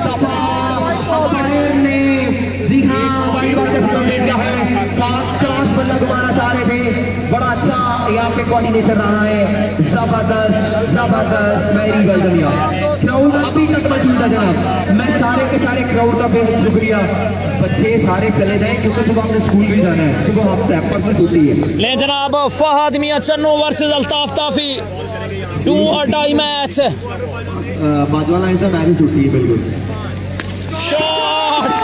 दफा अंपायर ने, जी हाँ, बड़ी बार का सिग्नल दे दिया है, क्रॉस बल्ला घुमाना चाह रहे थे। बड़ा अच्छा यहाँ पे कोऑर्डिनेशन रहा है, जबरदस्त जबरदस्त। मेरी गलतियाँ क्राउड अभी तक मौजूद है जनाब। मैं सारे के सारे क्राउड का बेहद शुक्रिया। बच्चे सारे चले जाए क्योंकि सुबह हमने स्कूल भी जाना है, सुबह हफ्ता पर छुट्टी है। ले जनाब फहद मियां चन्नू वर्सेस अल्ताफ ताफी, 2 और डाई मैच। बाजवा लाइन था, मैं भी छुट्टी है बिल्कुल। शॉट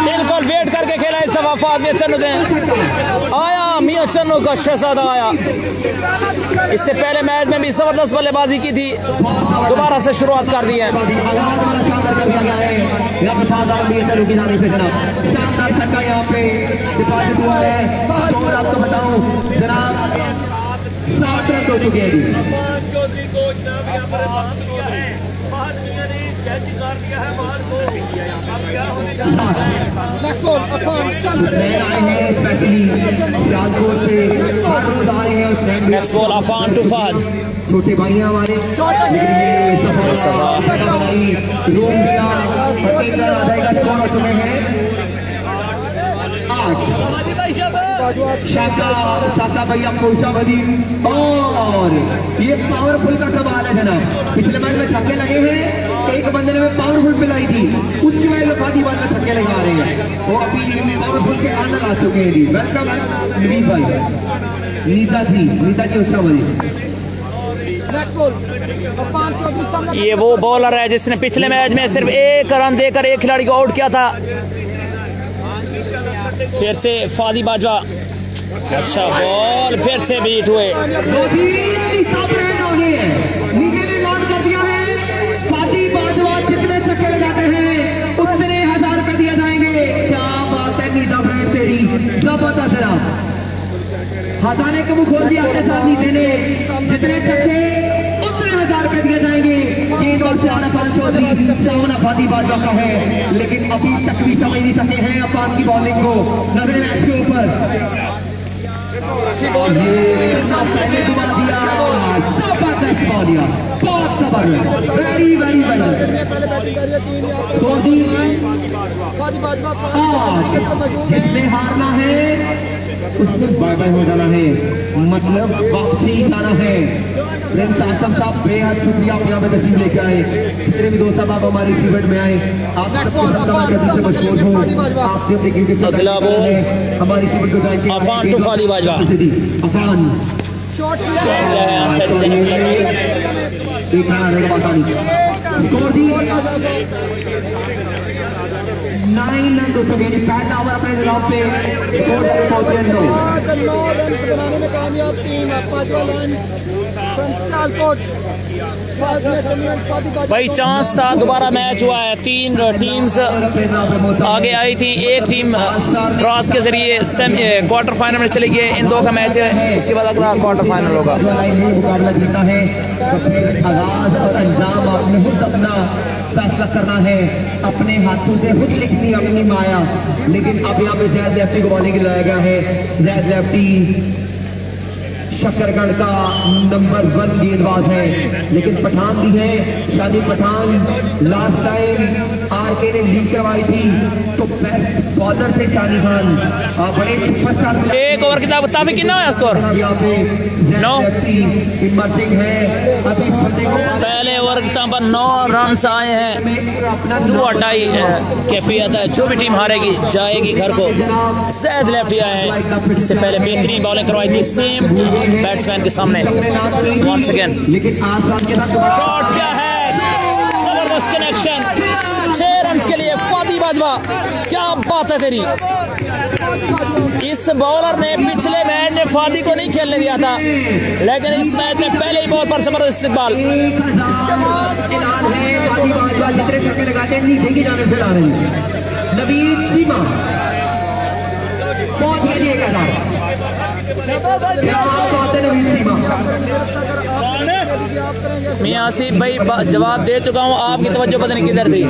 बिल्कुल वेट करके खेला इस दफा फहद मियां चन्नू ने, आया मियां चन्नू का शहजादा आया। इससे पहले मैच में भी जबरदस्त बल्लेबाजी की थी, दोबारा से शुरुआत कर दी है। शानदार छक्का यहाँ पे डिपॉजिट हुआ है। और आपको बताऊं जनाब 60 रन हो चुके हैं। Next ball Afan to Fahad, छोटे भाई हैं हमारे, स्कोर हो चुके हैं 8। शाका भैया कोशा बदी, और ये पावरफुल का कमाल है जनाब। पिछले मैच में छक्के लगे हैं, एक बंदे ने पावरफुल पिलाई थी, उसकी वजह से बादी बात में छक्के लगा रहे हैं। वो अभी पावरफुल के अंदर आ चुके हैं जी। वेलकम नवीद भाई, नीता जी उषा बदी। ये वो बॉलर है जिसने पिछले मैच में सिर्फ 1 रन देकर एक खिलाड़ी को आउट किया था। फिर से फादी बाजवा, अच्छा बॉल, फिर से बीट हुए। जितने छक्के लगाते हैं उतने 1000 रुपए दिए जाएंगे। क्या बात है नीता ब्रांड तेरी, जबरदस्त जनाब। हटाने को मुंह खोल दिया अपने साथ नीचे ने, जितने छक्के उतने 1000 रुपए दिए जाएंगे। गेंदबाज से आना पांच चौधरी, सामना फादी बाजवा का है, लेकिन अभी तक भी समझ नहीं सके हैं अफान की बॉलिंग को। नजरे मैच के ऊपर पहले घुमा दिया, जबरदस्त बॉल दिया, बहुत जबरदस्त, वेरी वेरी वेरी। जिसने हारना है उसको बाय बाय हो जाना है, मतलब वापसी जाना है। प्रिंस आसम साहब बेहद शुक्रिया, आप यहाँ पे तस्वीर लेके आए। जितने भी दोस्त साहब आप हमारे इस इवेंट में आए, आप सबको सबसे मशहूर हो। आपने अपने क्रिकेट से हमारी इस इवेंट को ज्वाइन किया। अफान टू फादी बाजवा, अफान स्कोर दी 9 रन हो चुके हैं। पहला ओवर अपने निजाम पे स्कोर तक पहुंचे हैं। 9 रन बनाने में कामयाब टीम भाई चांस था, दोबारा मैच हुआ है। 3 टीम्स आगे आई थी, एक टीम क्रॉस के जरिए क्वार्टर फाइनल में चली गई। इन 2 का मैच है, इसके बाद अगला क्वार्टर फाइनल होगा। मुकाबला जीतना है तो फिर आगाज और अंजाम आपने खुद अपना फैसला करना है, अपने हाथों से खुद लिखनी अपनी माया। लेकिन अब यहाँ पे जैद लेफ्टी को बॉलिंग लगाया गया है। जैद लेफ्टी शकरगढ़ का नंबर 1 गेंदबाज है, लेकिन पठान भी है, शादी पठान। लास्ट टाइम आरके ने लीड करवाई थी तो बेस्ट बॉलर थे शादी खान, बड़े सुपरस्टार। एक ओवर कितना ताफी कितना है स्कोर? 9 इमर्जिंग है अभी इस बंदे को। पहले ओवर पर 9 रन आए हैं, 2 और डाई कैफियत है। जो भी टीम हारेगी जाएगी घर को। जैद लेफ्टी आए हैं, इससे पहले बेहतरीन बॉलिंग करवाई थी सेम बैट्समैन के सामने। वंस अगेन शॉट क्या है, जबरदस्त कनेक्शन, 6 रन के लिए फादी बाजवा, क्या बात है तेरी। इस बॉलर ने पिछले मैच में फादी को नहीं खेलने दिया था, लेकिन इस मैच में पहले ही बॉल पर जबरदस्त इस्तेमाल। जितने छक्के लगाते हैं नीचे की जाने से आ रही है। नवीद चीमा पहुंच गए 1000। मैं आसिफ भाई जवाब दे चुका हूँ, आपकी तवज्जो पता नहीं किधर थी।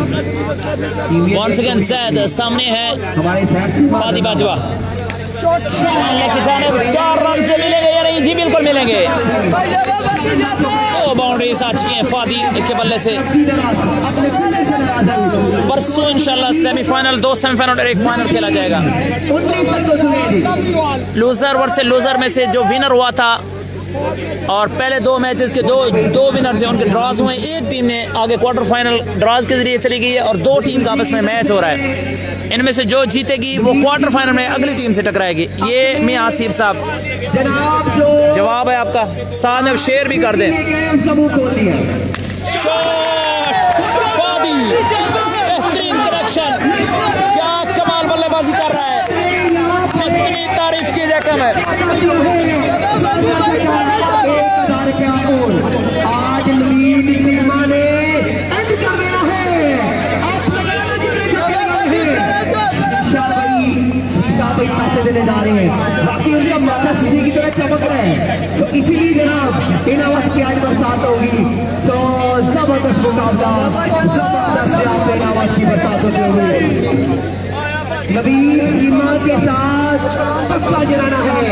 वंस अगेन जैद सामने है फादी बाजवा, लेके जाने 4 रन से मिलेंगे या नहीं? जी बिल्कुल मिलेंगे। 2 बाउंड्रीज आ चुकी हैं फादी के बल्ले से। परसों इंशाल्लाह सेमीफाइनल, 2 सेमीफाइनल और 1 फाइनल खेला जाएगा। 19 तक हो चुके हैं। लूजर वर्सेस लूजर में से जो विनर हुआ था और पहले 2 मैचेस के दो विनर थे, उनके ड्रॉज हुए। एक टीम ने आगे क्वार्टर फाइनल ड्रॉज के जरिए चली गई है और 2 टीम का आपस में मैच हो रहा है। इनमें से जो जीतेगी वो क्वार्टर फाइनल में अगली टीम से टकराएगी। ये मियां आसिफ साहब जनाब जो जवाब है आपका, साथ में शेयर भी कर दें। उसका मुंह खोल दिया। शॉट फादी, बेहतरीन कनेक्शन, क्या कमाल बल्लेबाजी कर रहा है, जितनी तारीफ की रकम है। 1000 रुपया और आज नवीन चीमा ने एंड कर दिया है। आप लगाना जितने छक्के लगाए हैं। शीशा भाई पैसे देने जा रहे हैं, बाकी उनका माथा शीशे की तरह चमक रहा है। तो इसीलिए जनाब इनावत की आज बरसात होगी। सो जबरदस्त मुकाबला, जबरदस्त से आप इनावत की बरसात होती होगी। नवीन चीमा के साथ पक्का जनाना है।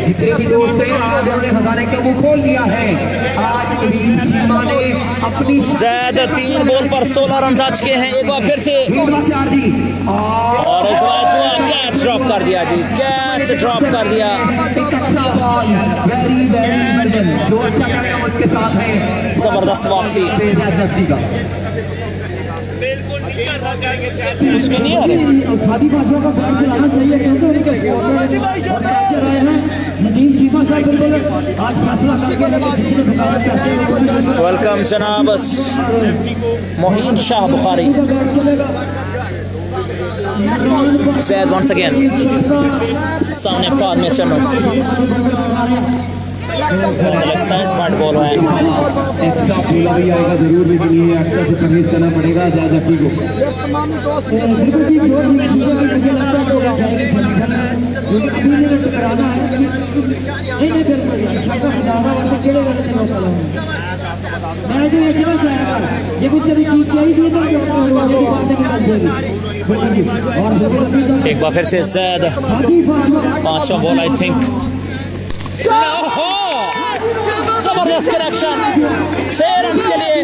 जितने भी दोस्त हैं आज उन्होंने हमारे का मुंह खोल दिया है। आज नवीन चीमा ने अपनी ज्यादा 3 बॉल पर 16 रन आ चुके हैं। एक बार फिर से और इस बार कैच ड्रॉप कर दिया जी, कैच ड्रॉप कर दिया। एक अच्छा बॉल, वेरी वर्जन जो अच्छा करेगा उसके साथ है। जबरदस्त वापसी का उसमें नहीं आ रहा। फादी बादशाह का बैट चलाना चाहिए क्योंकि उनके स्कोर और कैचर आए हैं। नदीम चीमा साहब बिल्कुल आज फैसला करके वेलकम जनाब Mohin Shah Bukhari. Zed once again. सामने फाद में चन्नो साइड बॉल है। एक्स्ट्रा बोला भी आएगा जरूर, लेकिन ये एक्स्ट्रा से परहेज करना पड़ेगा ज़्यादा को। बिल्कुल जी जो चीज़ें भी मुझे लगता है कि जाएगी सेमीफाइनल में, क्योंकि अभी ने टकराना है नहीं बिल्कुल शाखा खिलाना वाले केड़े गलत लोग मैं जो लिखना चाहेगा ये कोई तेरी चीज़ चाहिए तो बातें निकल जाएगी। और जबरदस्त एक बार फिर से ज़ैद 5वां बॉल आई थिंक। जबरदस्त कनेक्शन 6 रन के लिए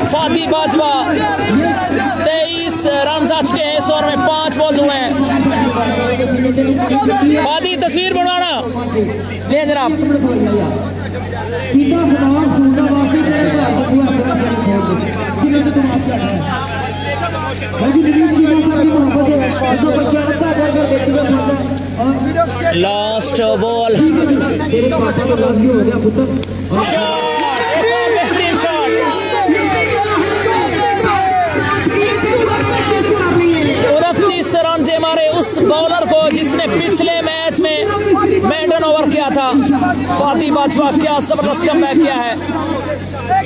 फादी बाजवा। 23 रन आ चुके हैं इस ओवर में, 5 बॉल हुए हैं। फादी तस्वीर बनवाना ले जनाब। लास्ट बॉल बेहतरीन शॉट, 29 रन से मारे उस बॉलर को जिसने पिछले मैच में मेडन ओवर किया था। फादी बाजवा क्या जबरदस्त कमबैक किया है।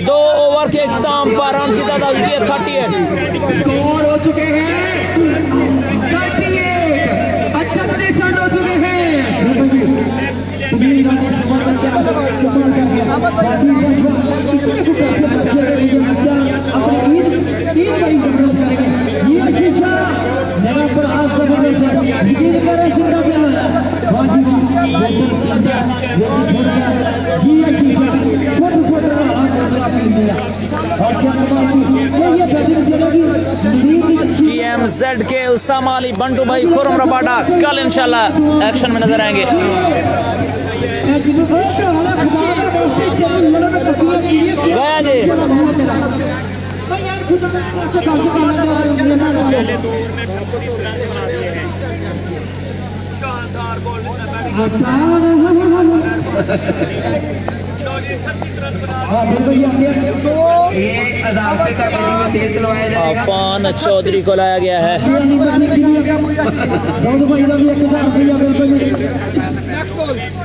2 ओवर के इख्तिताम पर रन की तादाद 38 स्कोर हो चुके हैं। 38 रन हो चुके हैं। TMZ के उसामा अली, बंटू भाई, खुरम रबाडा कल इंशाल्लाह एक्शन में नजर आएंगे। गया जी आफान चौधरी को लाया गया है।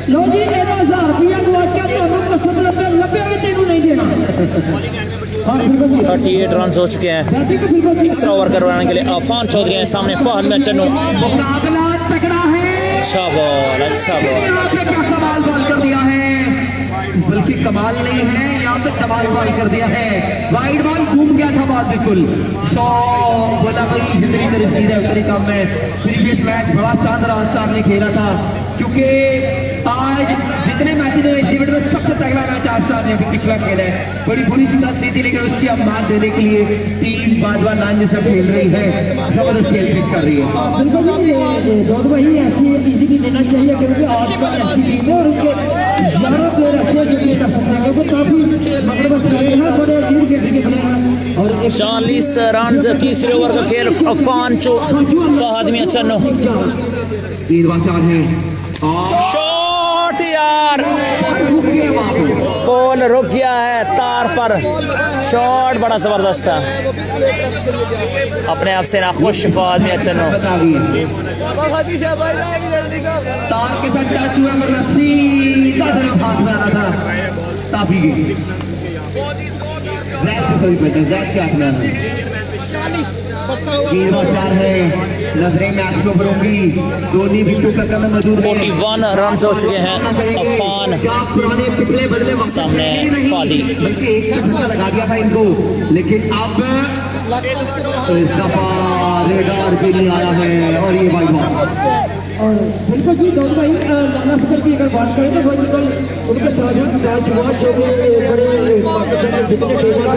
लो जी 1000 रुपया गुआचा तो कसम लब्बे भी तेनू नहीं देना। 38 रन हो चुके हैं। तीसरा ओवर करवाने के लिए आफान चौधरी है सामने फहद में चन्नू। मुकाबला तगड़ा है। अच्छा बॉल, अच्छा बॉल। यहाँ पे क्या कमाल बॉल कर दिया है, बल्कि कमाल नहीं है यहाँ पे कमाल बॉल कर दिया है। वाइड बॉल घूम गया था बॉल बिल्कुल। 100 बोला भाई हिंदरी मेरी है उतरी कम में। प्रीवियस मैच बड़ा शानदार सामने खेला था। क्योंकि आज जितने मैचेज हैं इस इवेंट में सबसे तगड़ा मैच आज साहब ने अभी पिछला खेला है। बड़ी बुरी शिकस्त दी थी लेकिन उसकी अब मात देने के लिए टीम बाजवा नान जैसा खेल रही है, जबरदस्त खेल पेश कर रही है। बहुत वही ऐसी इजीली लेना चाहिए क्योंकि आज का ऐसी टीम है और उनके 11 प्लेयर ऐसे जो भी कर सकते हैं क्योंकि काफी मतलब बड़े लीड गेट के प्लेयर हैं। और 40 रन तीसरे ओवर का खेल। अफान चो फहद मियां चन्नो तीन बार है और शॉट यार, बॉल रुक गया है तार पर। शॉट बड़ा जबरदस्त था, अपने आप से नाखुश फहद मियां चन्नो। तार के साथ टच हुआ वरना सीधा तरफ हाथ में आना था काफी गई। जैद के हाथ में आना तीन बार है। नजरें मैच को बरोगी दोनों विकेटों का कदम मौजूद है। 41 रन हो चुके हैं। अफान पुराने पिछले बदले सामने फादी, बल्कि एक का छक्का लगा दिया था इनको, लेकिन अब इस दफा रेडार पे नहीं आया है और ये भाई और बिल्कुल जी दौड़ भाई नाना सफर की अगर बात करें तो बिल्कुल उनके साथ सुभाष बड़े पाकिस्तान में जितने जनाब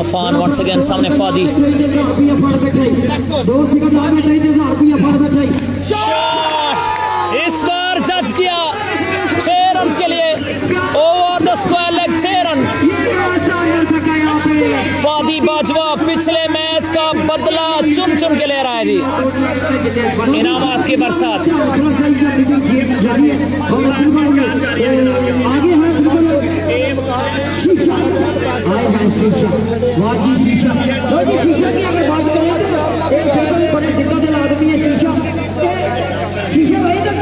अफान वंस अगेन सामने फादी। 2 सेकंड आगे 3000 रुपया शॉट इस बार जज किया 6 रन के लिए। Over the square leg 6 run. Fadi Bajwa पिछले मैच का बदला चुन चुन के ले रहा है जी। इनामात की बरसात। शीशा की अगर बात करें तो बड़े जिद्दा दिल आदमी है शीशा भाई तक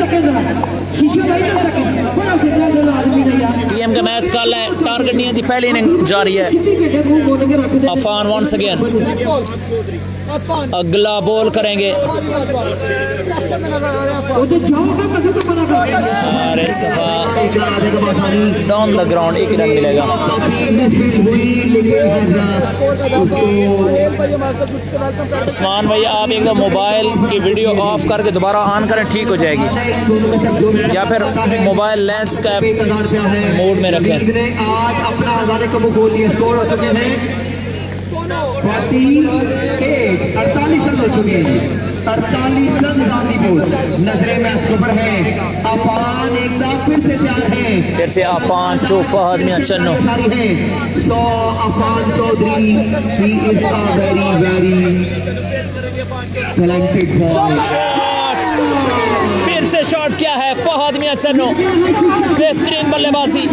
शीशा भाई तक बड़ा जिद्दा दिल आदमी है यार। टीएम का मैच कल है, टारगेट नहीं है, पहली इनिंग जारी है। अफान वंस अगेन अगला बॉल करेंगे। अरे सफा डाउन द ग्राउंड 1 रन मिलेगा। उस्मान भाई आप एकदम मोबाइल की वीडियो ऑफ करके दोबारा ऑन करें, ठीक हो जाएगी, या फिर मोबाइल लैंडस्केप मोड में रखें। आज अपना हजारे को गोल लिए स्कोर हो चुके हैं 48 रन हो चुके हैं। 48 रन गांधी बोल। नजरे मैच के ऊपर है। अफान एक बार फिर से तैयार है। फिर से अफान चो फहद मियां चन्नो सारी है। So Afan Chaudhry he is a very very talented boy. फिर से शॉट क्या है फहद मियां चन्नो, बेहतरीन बल्लेबाजी।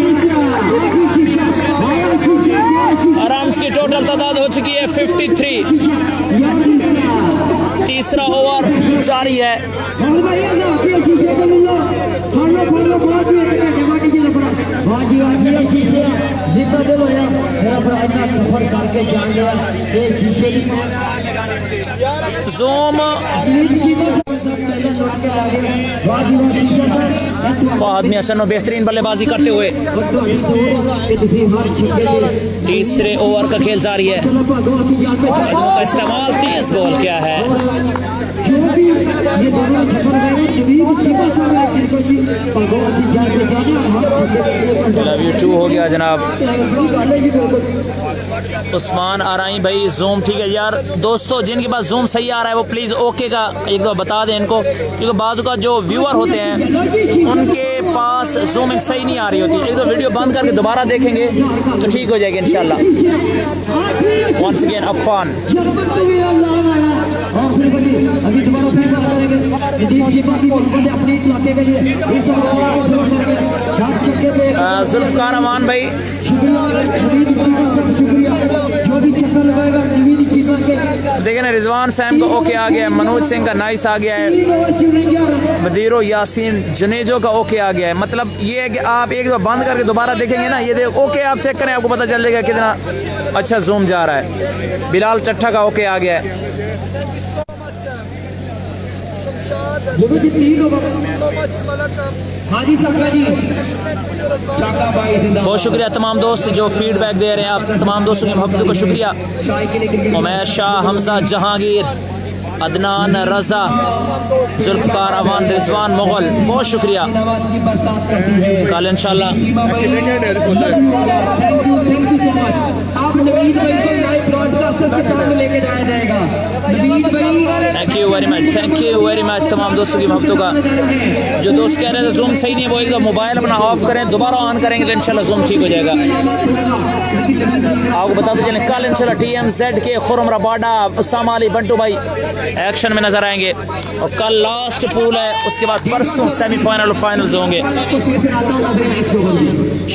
रन की टोटल तादाद हो चुकी है 53। तीसरा ओवर जारी है। सफर करके जान लिया शीशे जोम फहद मियां चन्नो बेहतरीन बल्लेबाजी करते हुए तीसरे ओवर का खेल जारी है। का इस्तेमाल, तेज बॉल क्या है। लव यू 2 हो गया जनाब। उस्मान आराई भाई जूम ठीक है यार। दोस्तों जिनके पास जूम सही आ रहा है वो प्लीज़ ओके का एक दो बता दें इनको, क्योंकि बाजू का जो व्यूअर होते हैं उनके पास जूमिंग सही नहीं आ रही होती। एक दो वीडियो बंद करके दोबारा देखेंगे तो ठीक हो जाएगी इंशाल्लाह। वंस अगेन अफान जुल्फकार अमान भाई देखें ना, रिजवान सैम का ओके आ गया है, मनोज सिंह का नाइस आ गया है, बदीरो यासीन जुनेजो का ओके आ गया है। मतलब ये है कि आप एक दो बंद करके दोबारा देखेंगे ना, ये ओके आप चेक करें, आपको पता चल जाएगा कितना अच्छा जूम जा रहा है। बिलाल चट्ठा का ओके आ गया है। देखो जी 3 ओवर। हाँ जी चाका जी, चाका भाई जिंदाबाद। बहुत शुक्रिया तमाम दोस्त जो फीडबैक दे रहे हैं, आप तमाम दोस्तों की मोहब्बत को शुक्रिया। शाही के लिए क्रिकेट उमैर शाह, हमजा जहांगीर, अदनान रजा, जुल्फकार अवान, रिजवान मुगल, बहुत शुक्रिया। जिंदाबाद की बरसात करती है। कल इंशाल्लाह थैंक यू सो मच। आप नवीद भाई को लाइव ब्रॉडकास्टर्स के सामने लेके जाया जाएगा। नवीद भाई थैंक यू वेरी मच तमाम दोस्तों की मोहब्बतों का। जो दोस्त कह रहे थे जूम सही नहीं, वो एक मोबाइल अपना ऑफ करें, दोबारा ऑन करेंगे तो इंशाल्लाह जूम ठीक हो जाएगा। आपको बताते चलें कल इंशाल्लाह TMZ के खुरम रबाडा, उसामा अली, बंटू भाई एक्शन में नजर आएंगे। और कल लास्ट पूल है, उसके बाद परसों सेमीफाइनल और फाइनल्स होंगे।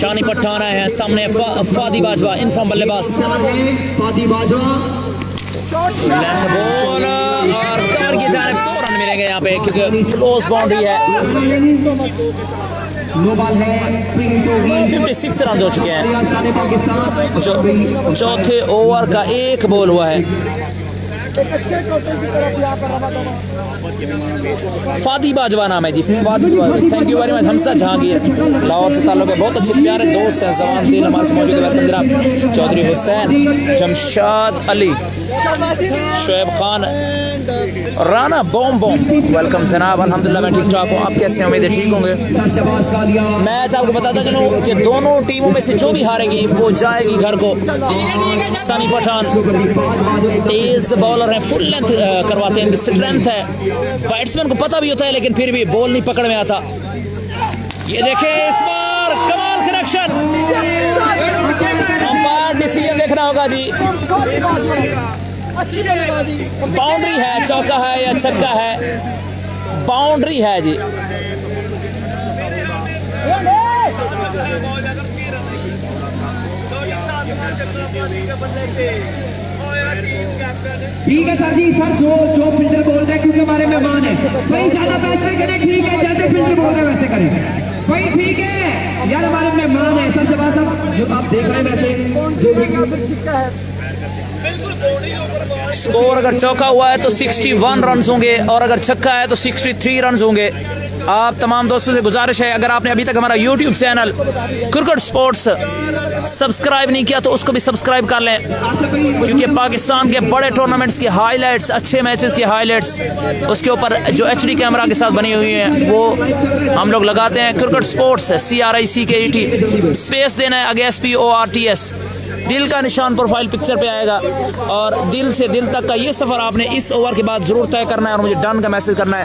शानी पठान आए हैं सामने, फादी बाजवा इनफॉर्म बल्लेबाज, फादी बाजवा लेंथ बॉल और कवर की जानिब 2 रन मिलेंगे यहाँ पे क्योंकि क्लोज बाउंड्री है। नो बॉल है। 56 रन हो चुके हैं। सारे पाकिस्तान चौथे ओवर का 1 बॉल हुआ है। फादी बाजवा नाम है जी, Fadi Bajwa. Thank you very much. Hamza Jahangir Lahore से ताल्लुक है, बहुत अच्छे प्यारे दोस्त हैं। जवान दिल हमारे मौजूद है जनाब। चौधरी हुसैन, जमशाद अली, शोएब खान, राना बॉम वेलकम जनाब। अल्हम्दुलिल्लाह मैं ठीक ठाक हूँ, आप कैसे हैं? उम्मीद ठीक होंगे। सरशबाज कालिया मैच आपको बताता चलूँ कि दोनों टीमों में से जो भी हारेगी वो जाएगी घर को। सनी पठान तेज बॉलर है, फुल लेंथ करवाते हैं, इनकी स्ट्रेंथ है। बैट्समैन को पता भी होता है लेकिन फिर भी बॉल नहीं पकड़ में आता। ये देखें इस बार कमाल कनेक्शन, अंपायर डिसीजन देखना होगा जी। बाउंड्री है, चौका है या छक्का है? बाउंड्री है जी। ठीक है सर जी, सर जो फील्डर बोल रहे हैं क्योंकि हमारे मेहमान है भाई, ज्यादा बैट्समैन करें ठीक है, जैसे फील्डर बोल रहे हैं वैसे करें भाई, ठीक है यार, हमारे मेहमान है। सरशबाज साहब जो आप देख रहे हैं वैसे जो स्कोर अगर चौका हुआ है तो 61 रन होंगे और अगर छक्का है तो 63 रन होंगे। आप तमाम दोस्तों से गुजारिश है, अगर आपने अभी तक हमारा YouTube channel cricket sports subscribe नहीं किया तो उसको भी सब्सक्राइब कर लें, क्योंकि पाकिस्तान के बड़े टूर्नामेंट्स की हाइलाइट्स, अच्छे मैचेस की हाइलाइट्स उसके ऊपर जो HD कैमरा के साथ बनी हुई है वो हम लोग लगाते हैं। क्रिकेट स्पोर्ट्स CRICKET स्पेस देना है आगे SPORTS, दिल का निशान प्रोफाइल पिक्चर पे आएगा और दिल से दिल तक का ये सफर आपने इस ओवर के बाद जरूर तय करना है और मुझे डन का मैसेज करना है।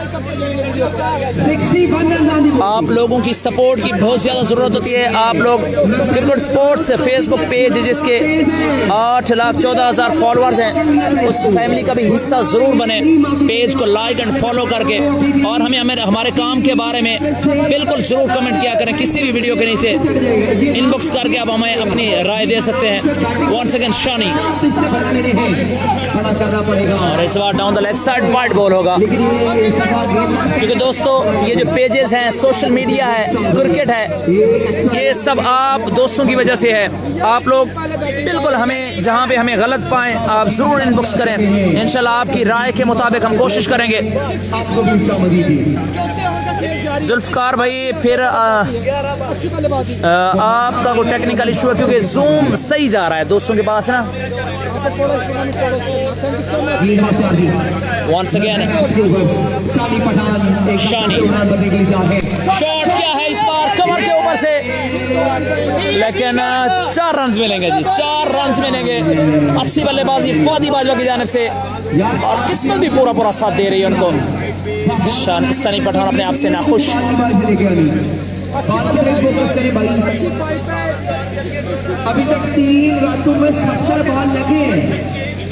आप लोगों की सपोर्ट की बहुत ज्यादा जरूरत होती है। आप लोग क्रिकेट स्पोर्ट्स फेसबुक पेज जिसके 8,14,000 फॉलोअर्स हैं, उस फैमिली का भी हिस्सा जरूर बने। पेज को लाइक एंड फॉलो करके और हमें हमारे काम के बारे में बिल्कुल जरूर कमेंट किया करें। किसी भी वीडियो के नीचे इनबॉक्स करके आप हमें अपनी राय दे सकते हैं। Once again शानी, और इस बार down the leg side wide ball होगा, क्योंकि दोस्तों ये जो पेजेस हैं, सोशल मीडिया है, क्रिकेट है, ये सब आप दोस्तों की वजह से है। आप लोग बिल्कुल हमें जहां पे हमें गलत पाएं आप जरूर इनबॉक्स करें, इंशाल्लाह आपकी राय के मुताबिक हम कोशिश करेंगे। जुल्फकार भाई फिर आपका कोई टेक्निकल इशू है क्योंकि जूम सही जा रहा है दोस्तों के पास ना। वंस अगेन शानी, शॉट क्या है इस बार कमर के ऊपर से, लेकिन 4 रन मिलेंगे जी, 4 रन मिलेंगे। अच्छी बल्लेबाजी फादी बाजवा की जानिब से और किस्मत भी पूरा साथ दे रही है उनको। सनी पठान अपने आप से नाखुश। अभी तक 3 रातों में 70 बॉल लगे हैं,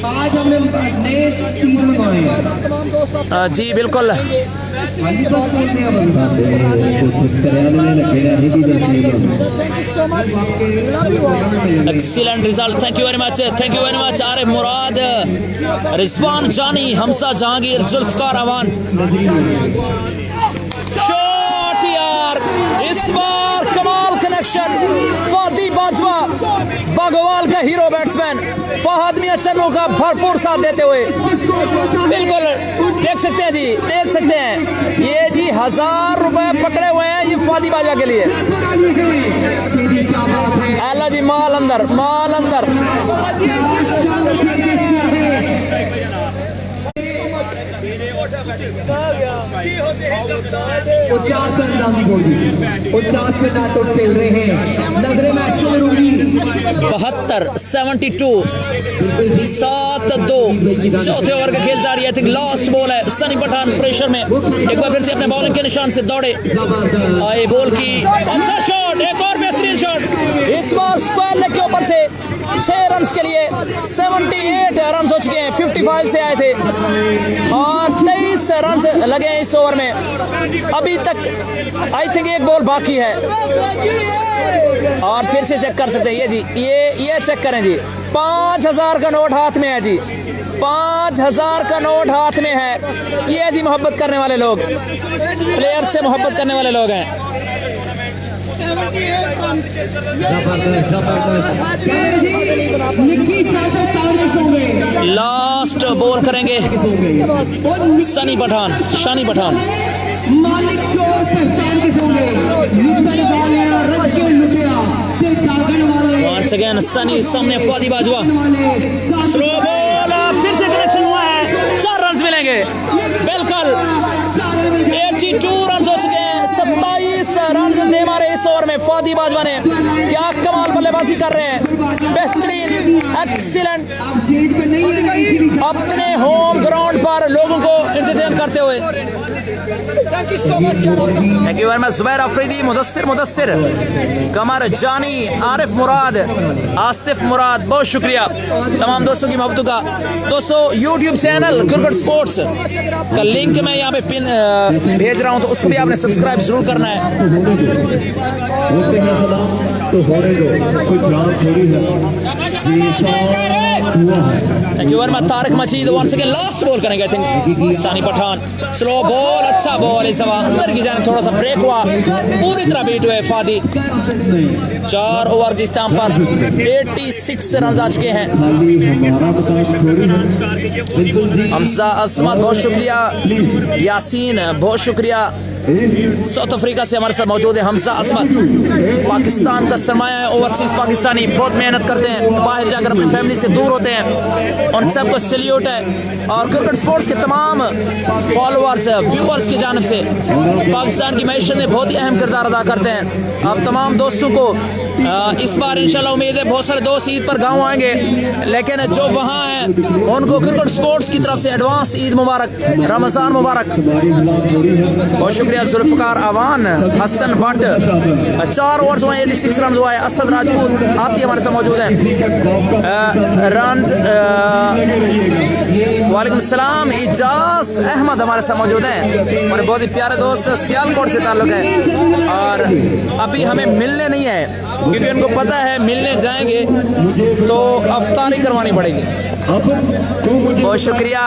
आज हमने नए 30 मंगवाए हैं। जी बिल्कुल, excellent result, thank you very much, thank you very much. Arif Murad, Rizwan Jani, Hamza Jahangir, Zulfiqar Awan. Shot यार इस बार कमाल कनेक्शन, फादी बाजवा बागवाल का हीरो बैट्समैन फहद मियां चन्नू का भरपूर साथ देते हुए, बिल्कुल देख सकते हैं जी, देख सकते हैं ये 1000 रुपए पकड़े हुए हैं ये फादी बाजवा के लिए। अल्लाह जी, माल अंदर, माल अंदर। 50 रन बोली, 50 पे नाटो खेल रहे हैं। नजरे मैच को जरूरी 72 72 7-2 चौथे ओवर का खेल जारी है। थिंक लास्ट बॉल है। सनी पठान प्रेशर में एक बार फिर से अपने बॉलिंग के निशान से दौड़े आए। बॉल की शॉट, एक और बेहतरीन शॉट इस बार स्क्वायर लेग के ऊपर से 6 रन के लिए 78 रन हो चुके हैं। 55 से आए थे और 23 रन लगे हैं इस ओवर में। अभी तक आई थिंक एक बॉल बाकी है और फिर से चेक कर सकते हैं। ये जी, ये चेक करें जी। 5000 का नोट हाथ में है जी, 5000 का नोट हाथ में है। ये जी मोहब्बत करने वाले लोग, प्लेयर से मोहब्बत करने वाले लोग हैं। लास्ट बॉल करेंगे सनी पठान, शानी पठान। मालिक चोर पहचान के सोंगे, लुटने वाले रज के लुटिया ते जागण वाले। वंस अगेन सनी सामने फादी बाजवा। स्लो बॉल, फिर से कनेक्शन हुआ है। 4 रन मिलेंगे बिल्कुल। 82 रन हो चुके हैं। 27 रन दे मारे इस ओवर में फादी बाजवा ने। क्या कमाल बल्लेबाजी कर रहे हैं, बेहतरीन, एक्सीलेंट, अपने होम ग्राउंड पर लोगों को एंटरटेन करते हुए। Thank you very much. Zubair Afridi, Mudassir, Qamar Jani, Arif मुराद, आसिफ मुराद, बहुत शुक्रिया तमाम दोस्तों की मोहब्बतों का। दोस्तों यूट्यूब चैनल क्रिकेट स्पोर्ट्स का लिंक मैं यहाँ पे पिन भेज रहा हूँ, तो उसको भी आपने सब्सक्राइब जरूर करना है। Thank you very much. Tariq Majid once again last ball करेंगे। I think Sani Pathan. Slow ball, अच्छा बॉल, इस दफा अंदर की जाने थोड़ा सा ब्रेक हुआ, पूरी तरह बीट हुए फादी। 4 ओवर की इख्तिताम पर 86 रन आ चुके हैं। हमजा असमत, बहुत शुक्रिया। यासीन, बहुत शुक्रिया। साउथ अफ्रीका से हमारे साथ मौजूद है हमजा असमत। पाकिस्तान का सरमाया है। ओवरसीज पाकिस्तानी बहुत मेहनत करते हैं, बाहर जाकर अपनी फैमिली से दूर होते हैं। उन सबको सैल्यूट है और क्रिकेट स्पोर्ट्स के तमाम फॉलोअर्स, व्यूअर्स की जानिब से पाकिस्तान की मैशत में बहुत ही अहम किरदार अदा करते हैं। आप तमाम दोस्तों को इस बार इंशाल्लाह उम्मीद है बहुत सारे दोस्त ईद पर गाँव आएंगे, लेकिन जो वहाँ हैं उनको क्रिकेट स्पोर्ट्स की तरफ से एडवांस ईद मुबारक, रमज़ान मुबारक। बहुत शुक्रिया जुल्फ़िकार अवान, हसन भट्ट। 4 ओवर्स हुए, 86 रन हुआ है। असद राजपूत आपकी हमारे साथ मौजूद है। रन वालेकुम सलाम। इजाज अहमद हमारे साथ मौजूद हैं, हमारे बहुत ही प्यारे दोस्त, सियालकोट से ताल्लुक है और अभी हमें मिलने नहीं है क्योंकि उनको पता है मिलने जाएंगे तो अफ्तारी करवानी पड़ेगी। बहुत शुक्रिया।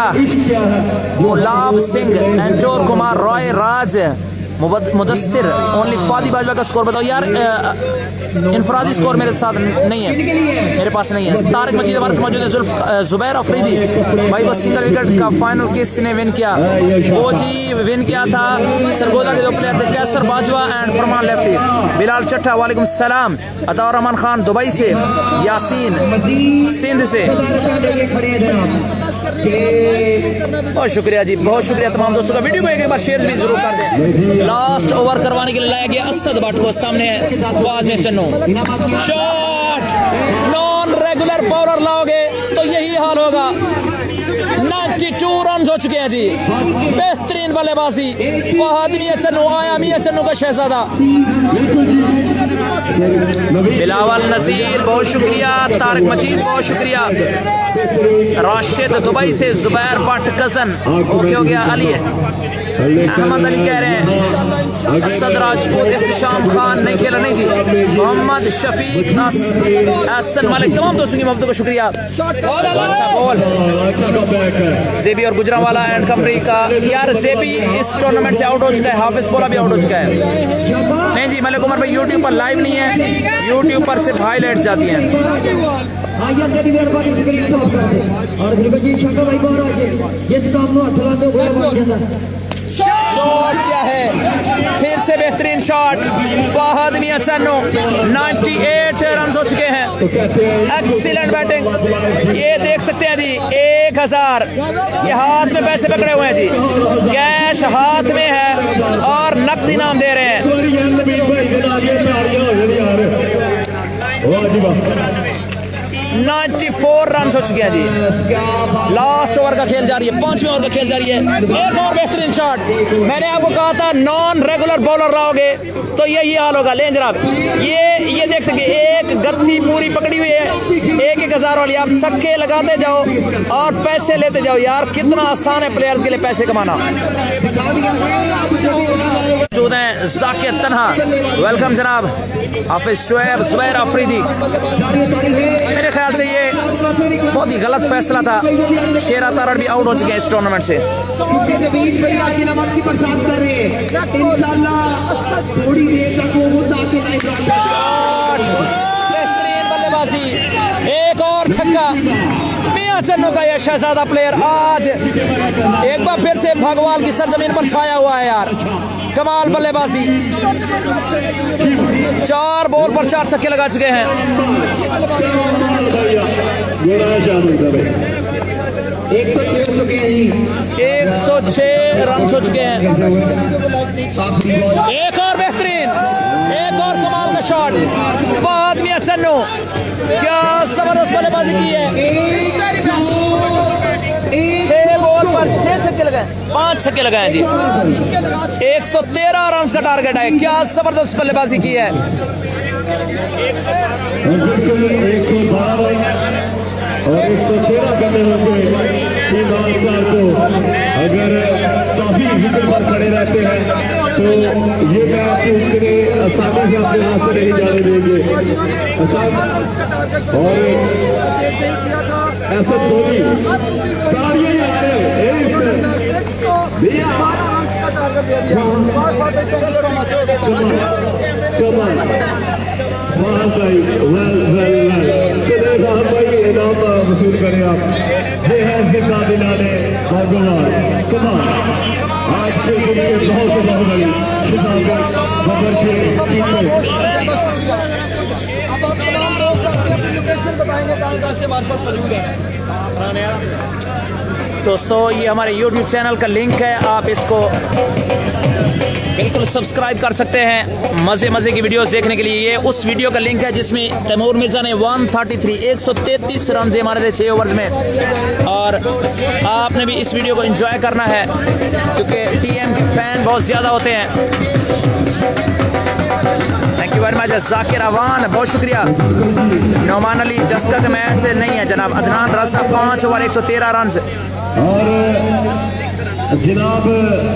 गुलाब सिंह, एंटोर कुमार, रॉय राज, मुदस्सिर। ओनली फादी बाजवा का स्कोर बताओ यार। इनफरादी स्कोर मेरे साथ नहीं है, मेरे पास नहीं है। तारिक मजीद हमारे साथ मौजूद है। जुबैर अफरीदी भाई, बस सिंगल विकेट का फाइनल किसने विन किया? वो जी विन किया था सरगोदा के 2 प्लेयर थे, कैसर बाजवा एंड फरमान लेफ्टी। बिलाल चट्टा वालेकुम सलाम। अताउर रहमान खान दुबई से, यासीन सिंध से। बहुत शुक्रिया जी, बहुत शुक्रिया तमाम दोस्तों का। वीडियो को एक बार शेयर भी जरूर कर दें। लास्ट ओवर करवाने के लिए लाया गया असद भट्ट को, सामने है बाद में Channu. Shot, non regular bowler लाओगे तो यही हाल होगा। 92 रन हो चुके हैं जी, बेहतरीन बल्लेबाजी। फहद मियां चन्नू, आया मियां चन्नू का शहजादा। बिलावल नजीर बहुत शुक्रिया। तारिक मजीद बहुत शुक्रिया। राशिद दुबई से, जुबैर भट्ट कजन ओके हो गया। अली अहमद अली कह रहे हैं। असद राजपूत, इख्तिशाम खान नहीं खेला, नहीं जी। मोहम्मद शफीक, असद मलिक, तमाम दोस्तों की मोहब्बतों को शुक्रिया। अच्छा बॉल जेबी और गुजरावाला एंड कंपनी का। यार जेबी इस टूर्नामेंट से आउट हो चुका है, हाफिज बोला भी आउट हो चुका है। नहीं जी, मलिक उमर भाई यूट्यूब पर लाइव नहीं है, यूट्यूब पर सिर्फ हाईलाइट जाती हैं। शॉट क्या है, फिर से बेहतरीन शॉट। फहद मियां चन्नू 98 रन हो चुके हैं। Excellent batting. ये देख सकते हैं जी 1000, ये हाथ में पैसे पकड़े हुए हैं जी, कैश हाथ में है और नकद इनाम दे रहे हैं। 94 रन हो चुके हैं जी। लास्ट ओवर का खेल जारी है, 5वें ओवर का खेल जारी है। एक और बेहतरीन शॉट। मैंने आपको कहा था नॉन रेगुलर बॉलर रहोगे तो यही हाल होगा। ले जनाब, ये देख सकते एक गत्ती पूरी पकड़ी हुई है, 1000 वाली। आप छक्के लगाते जाओ और पैसे लेते जाओ। यार कितना आसान है प्लेयर्स के लिए पैसे कमाना। मौजूद हैं जाकिर तन्हा, वेलकम जनाब। हाफिज शुएब, जुबैर अफरीदी। मेरे ख्याल से ये बहुत ही गलत फैसला था। शेरा तारड़ भी आउट हो चुके हैं इस टूर्नामेंट से। बेहतरीन बल्लेबाजी, एक और छक्का। मियां चन्नू का यह शहजादा प्लेयर आज एक बार फिर से भगवान की सरजमीन पर छाया हुआ है। यार कमाल बल्लेबाजी, 4 बॉल पर 4 छक्के लगा चुके हैं। 106 रन हो चुके हैं। एक और बेहतरीन, एक और कमाल का शॉट। फहद मियां चन्नू, क्या जबरदस्त बल्लेबाजी की है। 6 बॉल पर 6 छक्के लगाए, 5 छक्के लगाए जी। 113 रन का टारगेट है। क्या जबरदस्त बल्लेबाजी की है। और 113 करने होंगे टीम को। अगर काफी विकेट पर खड़े रहते हैं तो ये मैच इतने आसानी से अपने हाथ से नहीं जाने देंगे। और ऐसा धोनी तालियां आ रहे भाई इनाम वसूल करें आप। ये है जिंदा दिलाने भगवान कमाल। आज से बहुत बड़ी खबर से दोस्तों ये हमारे YouTube चैनल का लिंक है, आप इसको बिल्कुल सब्सक्राइब कर सकते हैं मज़े की वीडियोस देखने के लिए। ये उस वीडियो का लिंक है जिसमें तैमूर मिर्जा ने 133 रन दे मारे थे 6 ओवर्स में। और आपने भी इस वीडियो को एंजॉय करना है क्योंकि टीएम के फैन बहुत ज़्यादा होते हैं। Thank you very much Zakir Awan, बहुत शुक्रिया। नौमान अली डस्का का मैच नहीं है जनाब। अदनान रजा 5 ओवर 113 रन। जनाब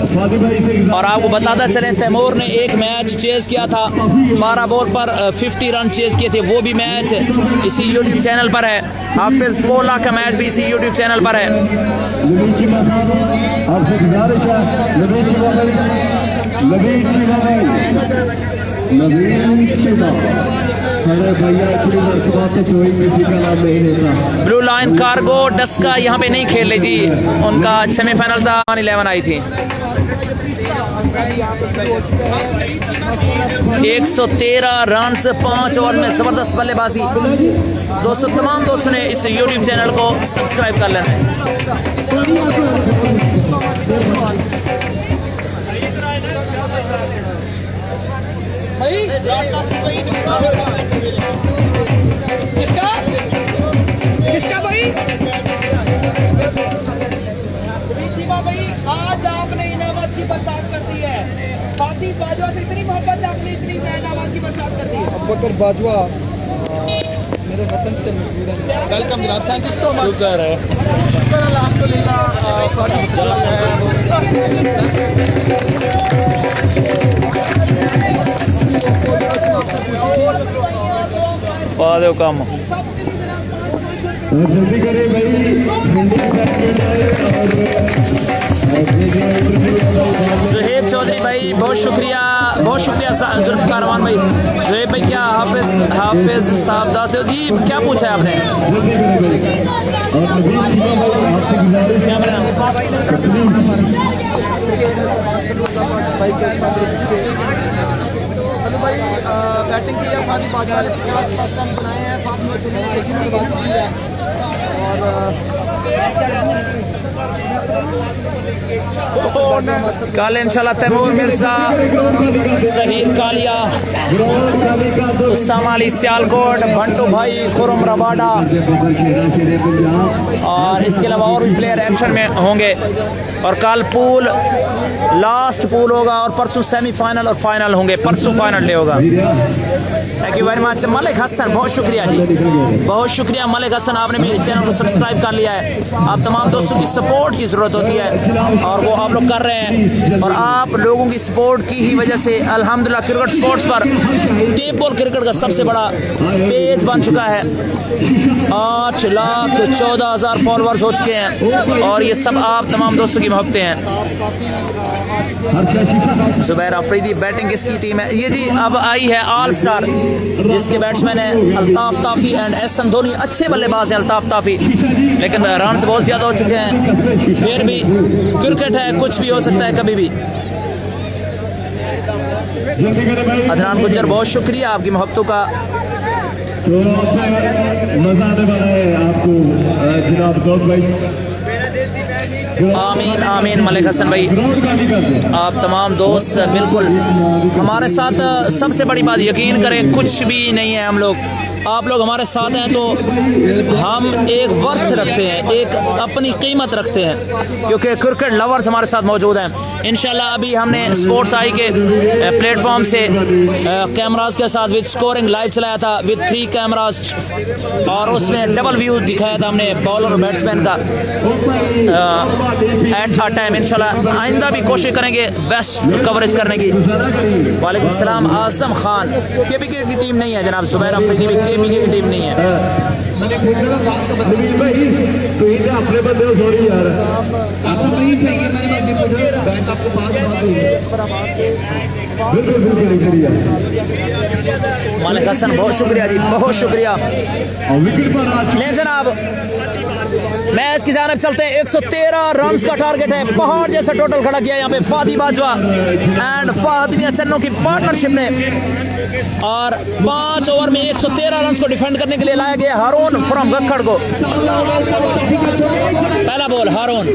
फादी भाई से और आपको बताता चलें तैमूर ने एक मैच चेज किया था, 12 बॉल पर 50 रन चेज किए थे। वो भी मैच इसी YouTube चैनल पर है। हाफिज पोला का मैच भी इसी YouTube चैनल पर है। आपसे गुजारिश है ब्लू लाइन कार्गो डस्का यहाँ पे नहीं खेल रही थी, उनका सेमीफाइनल था, 11 आई थी। 113 रन से 5 ओवर में जबरदस्त बल्लेबाजी। दोस्तों तमाम दोस्तों ने इस YouTube चैनल को सब्सक्राइब कर लेना है। किसका किसका भाई भाई आज आपने इनामत की बरसात कर दी है। फातिह बाजवा से इतनी मोहब्बत है, आपने इतनी इनामत की बरसात कर दी है। बकर बाजवा मेरे वतन से मौजूद है। वेलकम जनाब, थैंक यू सो मच। शुक्र अल्हम्दुलिल्लाह। कम जल्दी करें भाई। सुहेब चौधरी भाई बहुत शुक्रिया जुल्फकार रहमान भाई। सुहेब भाई क्या हाफिज साहब दास जी क्या पूछा है आपने? और भाई के तंदुरुस्ती के। हेलो भाई, बैटिंग की है फादी बाजवा ने 50 रन बनाए हैं। फादी बच्चों ने अच्छी बल्लेबाजी की है और कल इंशाल्लाह तैमूर मिर्जा, जहीर कालिया, उस्सामा अली सियालकोट, भंटू भाई, खुरम रबाडा और इसके अलावा और भी प्लेयर एक्शन में होंगे। और कल पूल लास्ट पूल होगा और परसों सेमीफाइनल और फाइनल होंगे। परसों फाइनल डे होगा। Thank you very much Malik Hasan, बहुत शुक्रिया जी, बहुत शुक्रिया मलिक हसन, आपने भी चैनल को सब्सक्राइब कर लिया है। आप तमाम दोस्तों की सपोर्ट की ज़रूरत होती है और वो आप लोग कर रहे हैं। और आप लोगों की सपोर्ट की ही वजह से अल्हम्दुलिल्लाह क्रिकेट स्पोर्ट्स पर टेप बॉल क्रिकेट का सबसे बड़ा पेज बन चुका है। 8,14,000 फॉलोअर्स हो चुके हैं और ये सब आप तमाम दोस्तों की मोहब्बतें हैं। जुबैर अफरीदी, बैटिंग किसकी टीम है? ये जी अब आई है ऑल स्टार, जिसके बैट्समैन है अल्ताफ ताफी एंड एहसन, दोनों अच्छे बल्लेबाज हैं अल्ताफ ताफी, लेकिन रन बहुत ज़्यादा हो चुके हैं। फिर भी क्रिकेट है, कुछ भी हो सकता है कभी भी। अदनान गुज्जर, बहुत शुक्रिया आपकी मोहब्बतों का। तो मजा आने वाला है आपको जनाब गौर भाई। आमीन आमीन मलिक हसन भाई, आप तमाम दोस्त बिल्कुल हमारे साथ। सबसे बड़ी बात यकीन करें, कुछ भी नहीं है, हम लोग आप लोग हमारे साथ हैं तो हम एक वर्थ रखते हैं, एक अपनी कीमत रखते हैं, क्योंकि क्रिकेट लवर्स हमारे साथ मौजूद हैं। इंशाल्लाह अभी हमने स्पोर्ट्स आई के प्लेटफॉर्म से कैमराज के साथ विद स्कोरिंग लाइव चलाया था विद 3 कैमराज और उसमें डबल व्यू दिखाया था हमने बॉलर और बैट्समैन का एट अ टाइम। इंशाल्लाह आइंदा भी कोशिश करेंगे बेस्ट कवरेज करने की। वालेकुम सलाम आजम खान, केपीके की टीम नहीं है जनाब, जुबैर अफरीदी भी केपीके की टीम नहीं है। नवीन भाई तो ये अपने बंदे हो सॉरी यार, आपको नहीं चाहिए मैंने बैंक आपको बिल्कुल बिल्कुल करिए। मालिक हसन, बहुत शुक्रिया जी, बहुत शुक्रिया। विकेट पर आ चुके ले जनाब, मैच की जानिब चलते हैं। 113 रन का टारगेट है, पहाड़ जैसा टोटल खड़ा किया यहाँ पे फादी बाजवा एंड फाहद मियां चन्नू की पार्टनरशिप ने। और 5 ओवर में 113 रन को डिफेंड करने के लिए लाया गया हारून फ्रॉम गखड़ को। पहला बॉल हारून,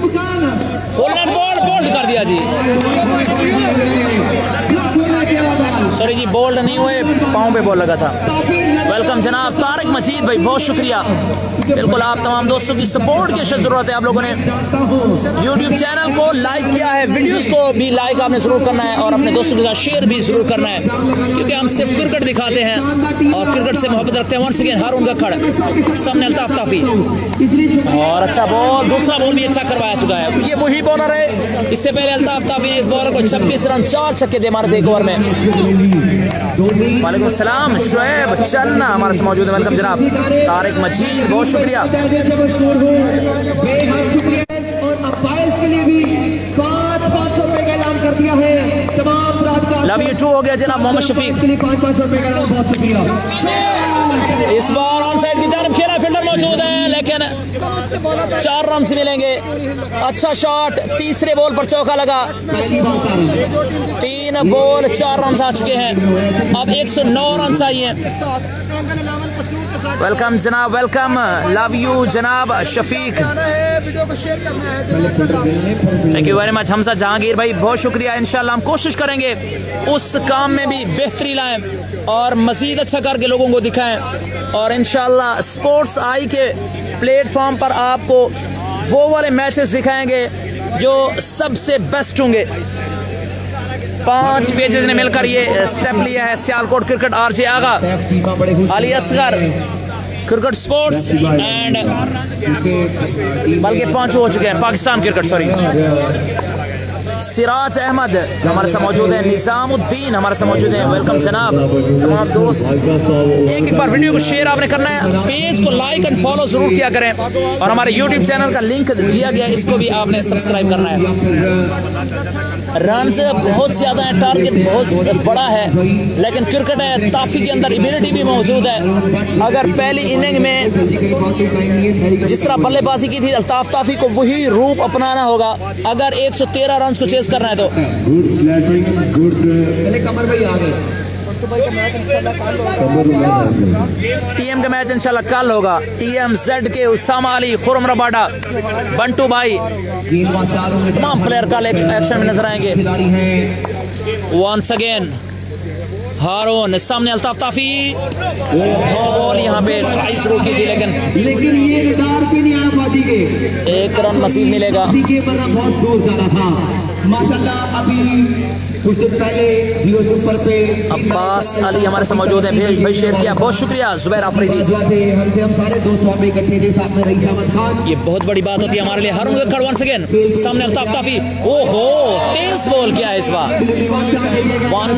होल्ड बॉल बोल्ड कर दिया जी, सॉरी जी बोल्ड नहीं हुए, पाँव पे बॉल लगा था। वेलकम जनाब तारिक मजीद भाई, बहुत शुक्रिया। बिल्कुल आप तमाम दोस्तों की सपोर्ट की जरूरत है। आप लोगों ने यूट्यूब चैनल को लाइक किया है, वीडियोस को भी लाइक आपने जरूर करना है और अपने दोस्तों के साथ शेयर भी जरूर करना है, क्योंकि हम सिर्फ क्रिकेट दिखाते हैं और क्रिकेट से मोहब्बत रखते हैं। वंस अगेन हारून गखड़, सामने अल्ताफ ताफी और अच्छा बॉल, दूसरा बॉल भी अच्छा करवाया चुका है। ये वही बॉलर है, इससे पहले अल्ताफ ताफी ने इस बॉलर को 26 रन 4 छक्के दे मारे थे एक ओवर में। वालेकुम सलाम शुएब चन्ना हमारे साथ मौजूद है। वेलकम जनाब तारिक मजीद, बहुत शुक्रिया। लव यू टू हो गया जनाब मोहम्मद शफीक। इस बार ऑन साइड की जानब खेला फील्डर मौजूद है, लेकिन 4 रन से मिलेंगे। अच्छा शॉट, तीसरे बॉल पर चौका लगा। 3 बॉल 4 रन आ चुके हैं, अब 109 रन आई हैं। वेलकम जनाब, वेलकम, लव यू जनाब Shafiq, thank you very much. Hamza Jahangir भाई, बहुत शुक्रिया। इंशाल्लाह हम कोशिश करेंगे उस काम में भी बेहतरी लाएं और मजीद अच्छा करके लोगों को दिखाएं और इंशाल्लाह स्पोर्ट्स आई के प्लेटफॉर्म पर आपको वो वाले मैचेस दिखाएंगे जो सबसे बेस्ट होंगे। 5 पेजेस ने मिलकर ये स्टेप लिया है। Sialkot cricket, RJ Agha, Ali Asghar cricket sports and बल्कि 5 हो चुके हैं पाकिस्तान क्रिकेट, सॉरी। सिराज अहमद हमारे साथ मौजूद है, निजामुद्दीन हमारे साथ मौजूद हैं। वेलकम जनाब तमाम दोस्त। एक बार वीडियो को शेयर आपने करना है, पेज को लाइक एंड फॉलो जरूर किया करें और हमारे यूट्यूब चैनल का लिंक दिया गया है, इसको भी आपने सब्सक्राइब करना है। रन बहुत ज्यादा है, टारगेट बहुत बड़ा है, लेकिन क्रिकेट है, ताफी के अंदर एबिलिटी भी मौजूद है। अगर पहली इनिंग में जिस तरह बल्लेबाजी की थी अल्ताफ ताफी को वही रूप अपनाना होगा। अगर 113 रन को चेस करना है तो गुड स्लैपिंग, गुड पहले कमर भाई आ गए। तो भाई का मैच इंशाल्लाह कल होगा। टीएम का मैच इंशाल्लाह कल होगा। TMZ के उसामा अली, खुरम रबाडा, बंटू भाई, गेंदबाज 4 होंगे। तमाम प्लेयर कल एक्शन में नजर आएंगे। खिलाड़ी हैं वंस अगेन हारून, सामने अल्ताफ ताफी, बॉल यहाँ पे ट्राई शुरू की थी लेकिन ये रिटायर भी नहीं आया फादी के। एक रन मसीद मिलेगा। फादी के वरना बहुत दूर जाना था माशाल्लाह। अभी कुछ दिन पहले 0 सुपर पे अब्बास अली हमारे साथ मौजूद हैं, भाई शेयर किया, बहुत शुक्रिया। जुबैर आफरीदी, हम सारे दोस्त वहाँ पे इकट्ठे थे, साथ में रईस अहमद खान। ये बहुत बड़ी बात होती है हमारे लिए। हारून गक्कड़ वंस अगेन, सामने अल्ताफ ताफी, ओहो तेज बॉल किया है इस बार। वन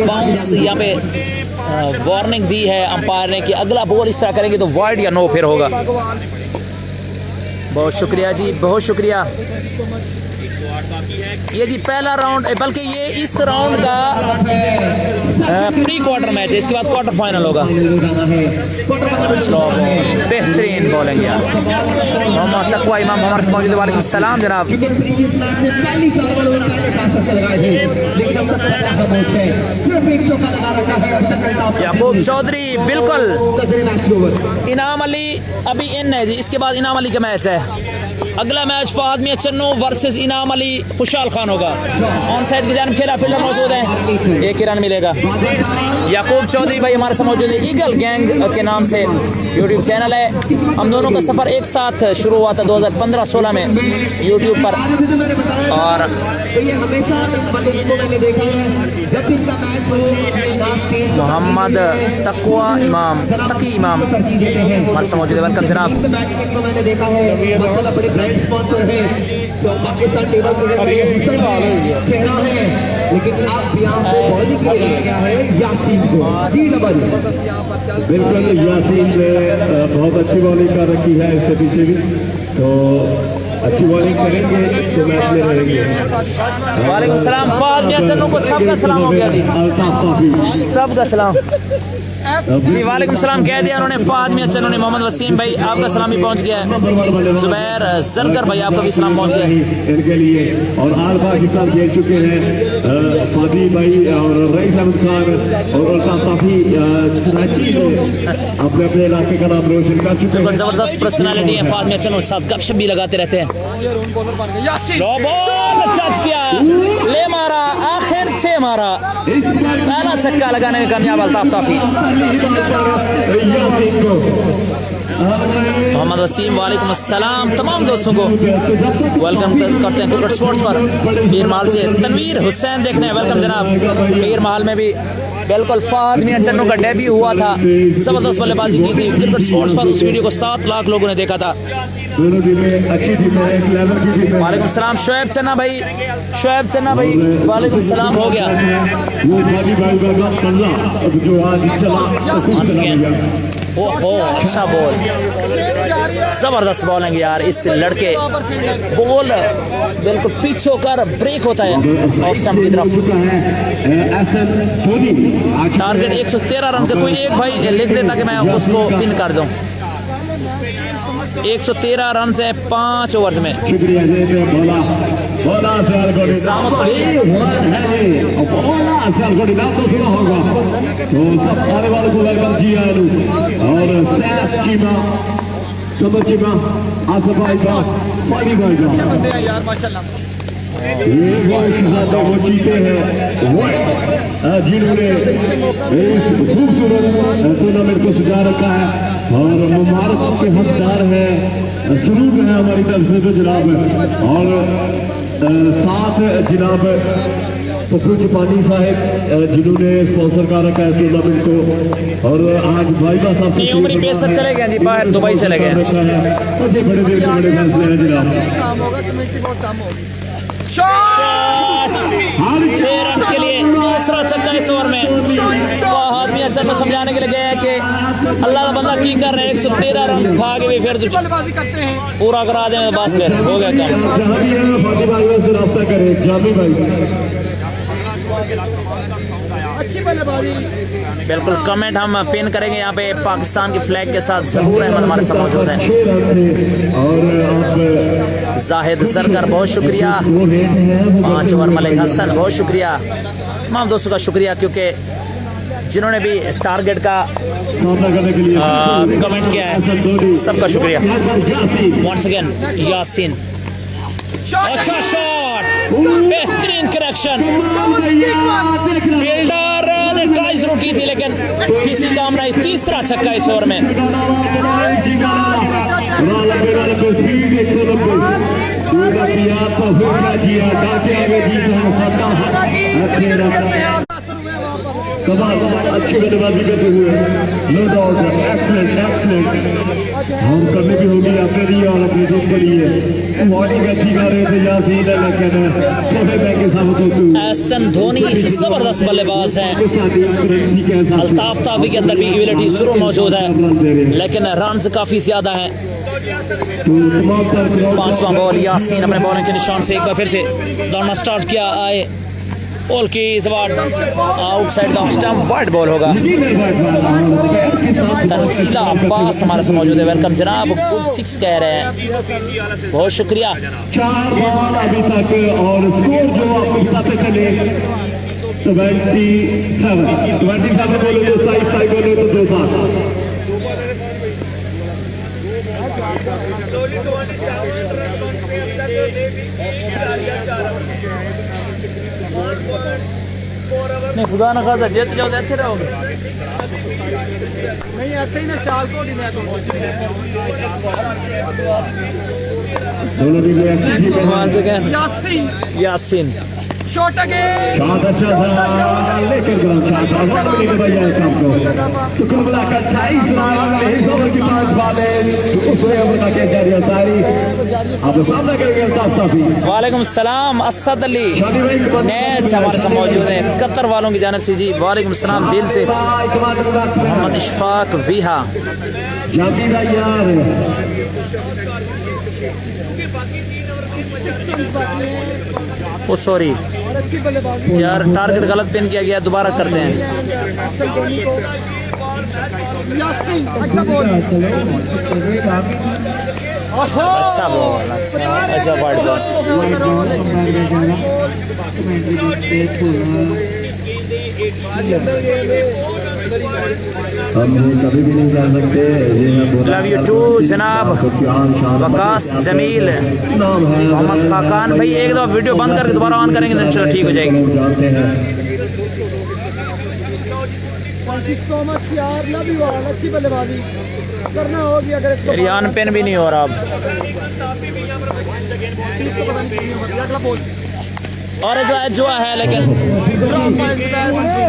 बाउंस यहाँ पे वार्निंग दी है अंपायर ने कि अगला बॉल इस तरह करेंगे तो वाइड या नो फिर होगा। बहुत शुक्रिया जी, बहुत शुक्रिया। ये जी पहला राउंड, बल्कि ये इस राउंड का प्री क्वार्टर मैच है, इसके बाद क्वार्टर फाइनल होगा। बेहतरीन बॉलिंग यार। मोहम्मद तकवा इमाम हमारे से मौजूद है। वालेकुम सलाम जनाब। प्रीवियस मैच में पहली 4 बॉलों में पहले 4 छक्के लगाए थे, लेकिन अब तक पता का मैच है, सिर्फ एक चौका लगा रखा है अब तक। याकूब चौधरी बिल्कुल। Match over. इनाम अली अभी इन है जी, इसके बाद इनाम अली का मैच है। अगला मैच फहद मियां चन्नू वर्सेस इनाम अली खुशहाल खान होगा। ऑन साइड की जानिब खेला फील्डर मौजूद है, एक ही रन मिलेगा। याकूब चौधरी भाई हमारे साथ मौजूद है। ईगल गैंग के नाम से यूट्यूब चैनल है। हम दोनों का सफर एक साथ शुरू हुआ था 2015-16 में यूट्यूब पर। और ये हमेशा मैंने देखा है जब भी इनका मैच हो, मोहम्मद तकवा इमाम, तकी इमाम हमारे साथ मौजूद है। वेलकम जनाब। मैंने देखा है माशाल्लाह बड़े ब्रांड स्पॉन्सर हैं, तो पाकिस्तान टेबल पे चेहरा है, लेकिन आप यहाँ पे बॉलिंग के लिए गया है यासीन को। जी लबल बिल्कुल, यासीन ने बहुत अच्छी बॉलिंग कर रखी है, इससे पीछे भी तो अच्छी बॉलिंग करेंगे तो मैच में रहेंगे। वालेकुम सलाम। फहद मियां चन्नू को सबका सलाम हो गया जी, अल्ताफ ताफी सबका सलाम जी। वालेकुम सलाम कह दिया उन्होंने। फहद मियां चन्नू ने। मोहम्मद वसीम भाई आपका सलाम भी पहुंच गया है। जुबैर जरगर भाई आपका भी सलाम पहुंच गया है इनके लिए। और आल पाकिस्तान खेल चुके हैं फादी भाई और रईस अहमद खान और अल्ताफ ताफी कराची से अपने अपने इलाके का नाम रोशन कर चुके हैं। जबरदस्त पर्सनालिटी है फहद मियां चन्नू साहब, गपशप भी लगाते रहते हैं। लो बॉल टच किया, ले मारा, आखिर 6 मारा। पहला छक्का लगाने में कामयाब अल्ताफ ताफी। मोहम्मद वसीम वालेकुम अस्सलाम। तमाम दोस्तों को वेलकम करते हैं क्रिकेट स्पोर्ट्स पर। पीर महल से तनवीर हुसैन देखने हैं, वेलकम जनाब। पीर महल में भी बिल्कुल फहद मियां चन्नू का डेब्यू हुआ था, जबरदस्त बल्लेबाजी की थी। क्रिकेट स्पोर्ट्स पर उस वीडियो को 7 लाख लोगों ने देखा था। दोनों टीमें अच्छी टीमें हैं, एक लेवल की टीमें। वालेकुम सलाम शोएब चन्ना भाई, शोएब चन्ना भाई वालेकुम सलाम हो गया। वो भाजी भाई का पल्ला अब जो आज चला ओहो अच्छा बॉल, जबरदस्त बॉलिंग यार इस लड़के। बॉल बिल्कुल पीछे कर ब्रेक होता है ऑफ स्टंप की तरफ। टारगेट 113 रन का। कोई एक भाई लिख देता कि मैं उसको पिन कर दूं। 113 रन से 5 ओवर्स में। शुक्रिया तो सब आने वालों को वेलकम जी और सैफ चीमा, कमर चीमा, आसफ भाई का, फाली भाई का यार माशाल्लाह। ये वो शहजादे वो चीते हैं वो जिन्होंने इस खूबसूरत टूर्नामेंट को सजा रखा है और मुबारक के हकदार हैं। सरूर है हमारी तरफ से तो जनाब। और साथ जनाब पप्पू चपानी साहब जिन्होंने स्पॉन्सर कर रखा है इस टूर्नामेंट को। और आज भाईबा साहब ये उमरी पेसर चले गए जी, बाहर दुबई चले गए। बड़े बड़े बड़े फैसले हैं जनाब। काम होगा कमेटी बहुत काम होगी। 6 रन के लिए दूसरा छक्का इस ओवर में। फहद मियां चन्नू समझाने के लिए गया कि अल्लाह का बंदा की कर रहे हैं, 113 रन खा के भी फिर बल्लेबाजी करते हैं। पूरा करा दें तो बस फिर हो गया काम। जहाँ भी है फादी भाई से रब्ता करें, जामी भाई अच्छी बल्लेबाजी। बिल्कुल कमेंट हम पिन करेंगे यहाँ पे पाकिस्तान के फ्लैग के साथ। जहूर अहमद हमारे साथ मौजूद है। 6 रन थे और अब जाहिद जरगर बहुत शुक्रिया। 5 ओवर मलिक हसन बहुत शुक्रिया। तमाम दोस्तों का शुक्रिया क्योंकि जिन्होंने भी टारगेट का कमेंट किया है सबका शुक्रिया। वंस अगेन यासीन, अच्छा शॉट, बेहतरीन करेक्शन। फील्डर ने ट्राई जरूर की थी लेकिन किसी काम नहीं। तीसरा छक्का इस ओवर में। अच्छी बल्लेबाजी करते हुए, नो डाउट, एक्सीलेंट एक्सीलेंट। हम करने की होगी अपने लिए और अपनी टीम के लिए। बॉलिंग अच्छी कर रहे थे यासीन, लेकिन छोटे बैग के साबित होते हुए एहसन धोनी जबरदस्त बल्लेबाज हैं। अल्ताफ ताफी के अंदर भी एबिलिटी जरूर मौजूद है लेकिन रन्स काफी ज्यादा हैं। 5वां बॉल यासीन अपने बॉलिंग के निशान से एक बार फिर से दौड़ना स्टार्ट किया। आए बॉल की आउटसाइड का स्टंप, वाइड बॉल होगा। तंजीला अब्बास हमारे से मौजूद है। वेलकम जनाब, गुड 6 कह रहे हैं, बहुत शुक्रिया। 4 बॉल अभी तक और स्कोर जो आपको बताते चले 27 बोले तो 27 बोले तो 2-7। नहीं खुदा न खासा जीत जाओ देते रहोगे। नहीं ऐसे ही ना साल को नहीं दोनों टीमें अच्छी थी। Once again, Yasin Yasin shot again. Shot अच्छा था लेकिन गलत शॉट था। 1 मिनट बचा है काम को। तो कुल मिलाकर 28 रन, 1 ओवर की 5 बालें, उसमें ओवर का क्या जारी है सारी। अब सामना करेंगे अल्ताफ ताफी। वालेकुम सलाम असद अली नेच हमारे साथ मौजूद है कतर वालों की जानिब से जी। वालेकुम सलाम दिल से। मोहम्मद इशफाक विहा जाती रहा यार। ओ सॉरी और अच्छी बल्लेबाजी यार, टारगेट गलत पिन किया गया, दोबारा करते हैं। एहसन धोनी को। यासीन अच्छा बॉल। अच्छा बॉल, अच्छा वाइड हम कभी भी नहीं जा सकते। लव यू टू जनाब वकास जमील मोहम्मद खाकान भाई। एक दफा वीडियो बंद करके दोबारा ऑन करेंगे तो चलो ठीक हो जाएगी। जानते हैं थैंक यू सो मच यार, लव यू ऑल। अच्छी बल्लेबाजी करना होगी अगर इसको मेरी ऑन पेन भी नहीं हो रहा अब। सीट को पता नहीं कितनी होगी। अगला बॉल और जो है लेकिन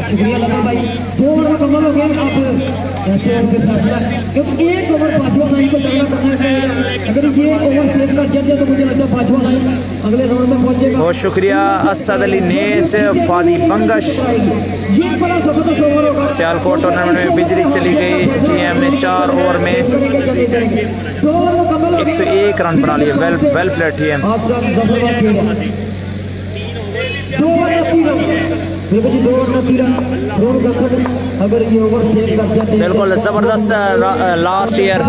शुक्रिया लगा भाई। 2 ओवर मुकम्मल हो गए। अब ऐसे ओवर पे फैसला, क्योंकि 1 ओवर 5वां लाइन को तगड़ा करना है। अगर ये ओवर सेव कर जाते तो मुझे लगता है 5वां लाइन अगले राउंड में पहुंचेगा। बहुत शुक्रिया असद अली नेच फादी बंगश। ये बड़ा जबरदस्त ओवर होगा। सियालकोट टूर्नामेंट में बिजली चली गई। टीएम ने 4 ओवर में 2 ओवर मुकम्मल हो गए। 101 रन बना लिए। Well played TM. अगर ये ओवर सेव कर जाते बिल्कुल जबरदस्त लास्ट ईयर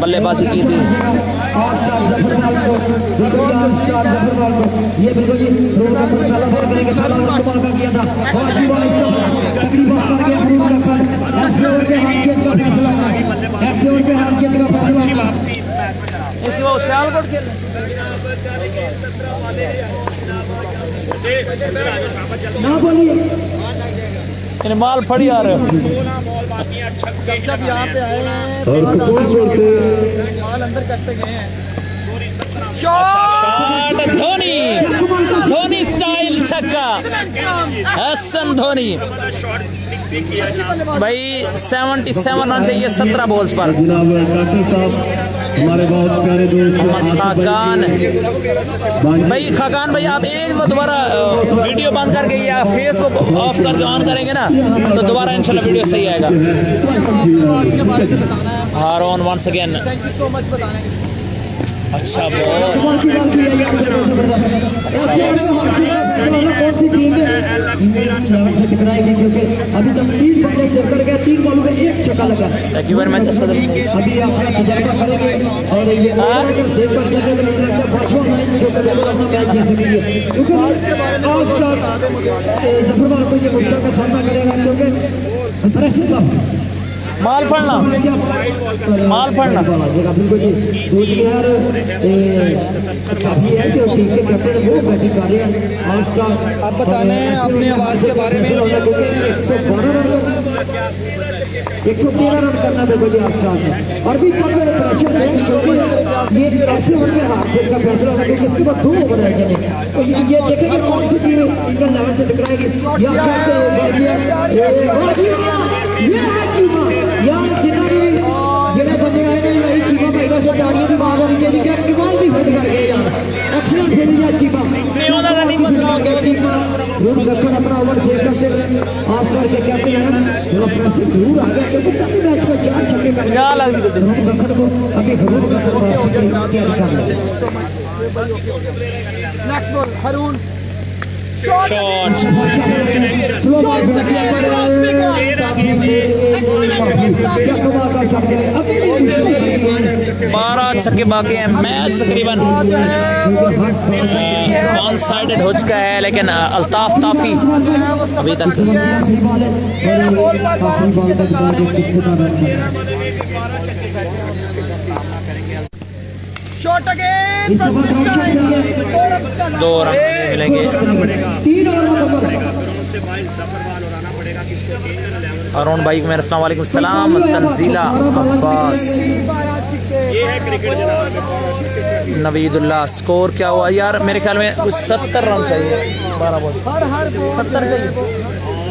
बल्लेबाजी की थी। ये बिल्कुल जी पहला बॉल करेंगे, पहला ओवर बॉल का किया था और तकरीबन कर गया फरूक अख्तर। ऐसे ओवर पे हार जीत का फैसला, ऐसे ओवर पे हार जीत का फैसला। इसी वो सियालकोट के ना बोलिए इन माल फड़ी आ रहे हो। जब यहाँ पे आए हैं और कपूर से माल अंदर करते गए हैं। शॉट धोनी स्टाइल छक्का। एहसन धोनी भाई 77 रन चाहिए 17 बॉल्स पर। जनाब डॉक्टर साहब हमारे बहुत प्यारे दोस्त मोहम्मद खाकान भाई। खाकान भाई आप एक बार दोबारा वीडियो बंद करके या फेसबुक ऑफ करके ऑन करेंगे ना तो दोबारा इंशाल्लाह वीडियो सही आएगा। आज के बारे में बताना है। Haroon once again. Thank you so much बताने के लिए। अच्छा बॉल। कौन सी टीम से टकराएगी, क्योंकि अभी तक 3 बल्ले सेव कर गया। 3 बॉलों में 1 छक्का लगा। थैंक यू वेरी मच सदर। अभी अपना तजर्बा करेंगे और ये ओवर सेव कर देंगे तो मुझे लगता है बॉटम लाइन जो करेंगे अपना मैच जीत सकेंगे, क्योंकि आज का जफरवाल को ये मुश्किल का सामना करेगा क्योंकि प्रेशर का माल पड़ना माल पड़ना बिल्कुल जी। तो यार काफी है कि टीम के कैप्टन वो बैटिंग कर रहे हैं आज का। आप बताने अपनी आवाज के बारे में। 113 रन करना था कोई आपका और भी तब प्रेशर है क्योंकि ये ऐसे ओवर में हार जीत का फैसला होगा क्योंकि इसके बाद 2 ओवर रह गए। तो ये देखेंगे कौन सी टीम इंडियन लेवल से टकराएगी। यार जिन्होंने जिन्हें बंदे आए ने यही चीमा भाई का सरदारियों की बात होनी चाहिए कि कमाल की फिट कर गए यार, एक्सीलेंट खेली है चीमा। रूम दखन अपना ओवर सेव करते आस्टर के कैप्टन है थोड़ा प्रेशर जरूर आ गया क्योंकि पहले मैच में 4 छक्के कर रूम दखन को अभी रूम दखन तैयारी कर रहे हैं। Next ball Haroon shot slow ball क्या कमाल का शॉट है। अभी भी 12 छक्के बाकी हैं। मैच तकरीबन वन साइडेड हो चुका है लेकिन अल्ताफ ताफी अभी तक shot again from this time 2 run मिलेंगे। 3 ओवर में अरुण भाई को मेरा अस्सलाम वालेकुम सलाम। तंजीला अब्बास नवीदुल्लाह स्कोर क्या हुआ यार? मेरे ख्याल में कुछ 70 रन चाहिए। 12 बॉल 70 चाहिए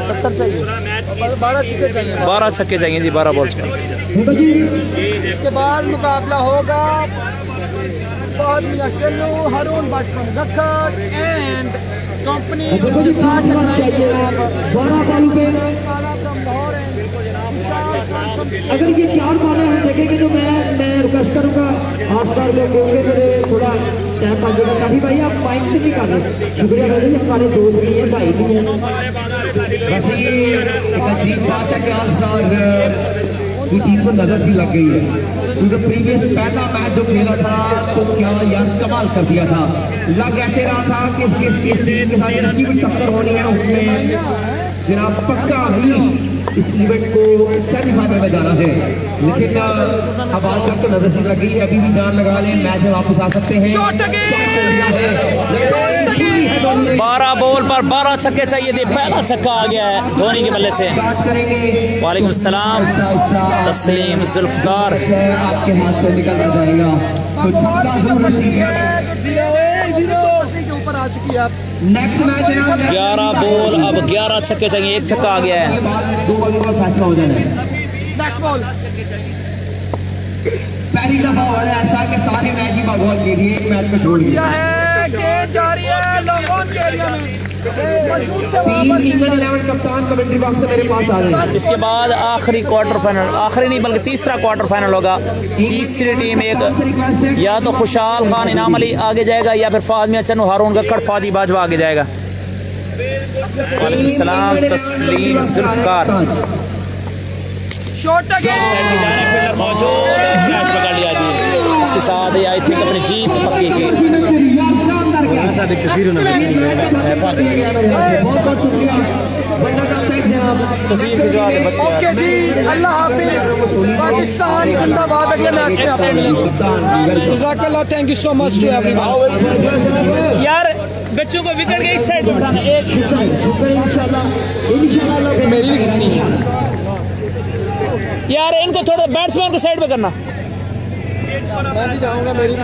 70 चाहिए 12 छक्के चाहिए। 12 छक्के चाहिए जी 12 बॉल्स में। इसके बाद मुकाबला होगा Fahad Mian Channu, Haroon Bhatt from Gakhar and company चाहिए 12 बॉल पे। अगर ये 4 बॉलें हम देखेंगे तो मैं रिक्वेस्ट करूंगा हॉटस्टार को क्योंकि मेरे थोड़ा टाइम बच जाएगा। काफी भाई आप माइंड नहीं कर रहे, शुक्रिया भाई जी, हमारे दोस्त भी हैं भाई भी हैं। वैसे ये एक अजीब बात है कि आज की टीम को नजर सी लग गई है क्योंकि प्रीवियस पहला मैच जो खेला था तो क्या यार कमाल कर दिया था। लग ऐसे रहा था कि इस टीम के साथ जिसकी भी टक्कर होनी है उसमें जनाब पक्का ही इस इवेंट को सेमीफाइनल में जाना है। लेकिन अब आज तक तो नजर सी लग गई है, अभी भी जान लगा लें मैच में वापस आ सकते हैं। 12 बॉल पर 12 छक्के चाहिए थे। पहला छक्का आ गया है धोनी के बल्ले से। वालेकुम सलाम तस्लीम जुल्फकार आपके हाथ से निकलना जाएगा तो छक्का जरूर चाहिए। ऊपर आ चुकी है आप। नेक्स्ट मैच 11 बॉल अब 11 छक्के चाहिए। 1 छक्का आ गया है। 2 बॉलों का फैसला हो जाना है। नेक्स्ट बॉल पहली दफा हो रहा है ऐसा कि सारे मैच ही भगवान के लिए एक मैच को छोड़ दिया है। गेंद जा रही है लॉन्ग ऑन के एरिया में। टीम इंग्लैंड 11 कप्तान कमेंट्री बॉक्स से मेरे पास आ रहे हैं। इसके बाद आखिरी क्वार्टर फाइनल, आखिरी नहीं बल्कि तीसरा क्वार्टर फाइनल होगा। तीसरी टीम एक या तो खुशहाल खान इनाम अली आगे जाएगा या फिर फहद मियां चन्नू हारून गक्कड़ फादी बाजवा आगे जाएगा। वालेकुम सलाम तस्लीम जुल्फकार शॉट अगेन मौजूद कैच पकड़ लिया जी। इसके साथ ही आई थिंक अपनी जीत पक्की की। बहुत बहुत शुक्रिया तस्वीर भिजवा दे बच्चे ओके जी अल्लाह हाफिज। पाकिस्तान जिंदाबाद। अगले मैच में आपको मिलेंगे। जज़ाकल्लाह thank you so much to everyone. यार बच्चों को विकेट के इस साइड उठाना। एक इंशाल्लाह मेरी भी खिंचनी है यार इनको थोड़ा बैट्समैन को साइड पे करना। मैं भी जाऊंगा। मेरी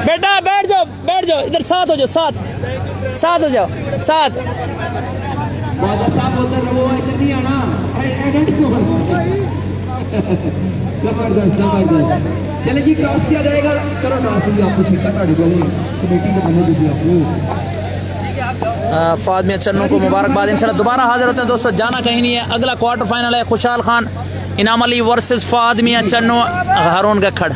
बेटा बैठ जाओ इधर साथ हो जाओ साथ हो जाओ साथ। बादशाह साहब उधर वो इधर नहीं आना। जबरदस्त चले जी क्रॉस किया जाएगा। करो क्रॉस भी आपको सीखा कमेटी में बने दीजिए आपको। फहद मियां चन्नू को मुबारकबाद। इंशाल्लाह दोबारा हाजिर होते हैं दोस्तों, जाना कहीं नहीं है। अगला क्वार्टर फाइनल है खुशहाल खान इनाम अली वर्सेस फहद मियां चन्नू हारून गक्कड़।